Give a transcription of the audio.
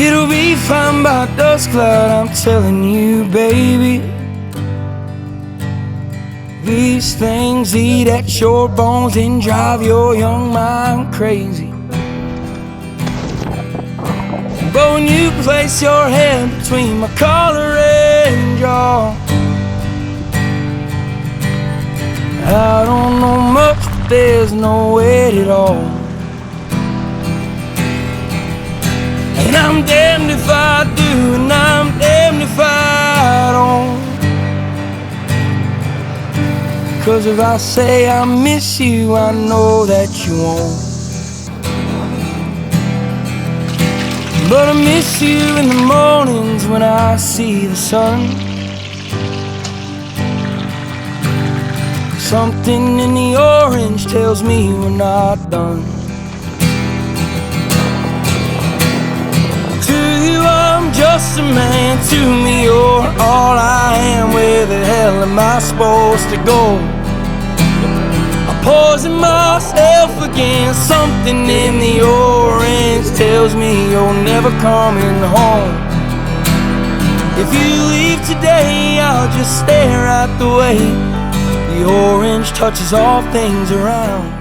It'll be fine by dusk cloud, I'm telling you, baby. These things eat at your bones and drive your young mind crazy. But when you place your hand between my collar and jaw, I don't know much, but there's no weight at all. And I'm damned if I do, and I'm damned if I don't. 'Cause if I say I miss you, I know that you won't. But I miss you in the mornings when I see the sun. Something in the orange tells me we're not done. To you I'm just a man, to me you're all I am. Where the hell am I supposed to go? I'm poison myself again. Something in the orange tells me you're never coming home. If you leave today, I'll just stare at the way the orange touches all things around.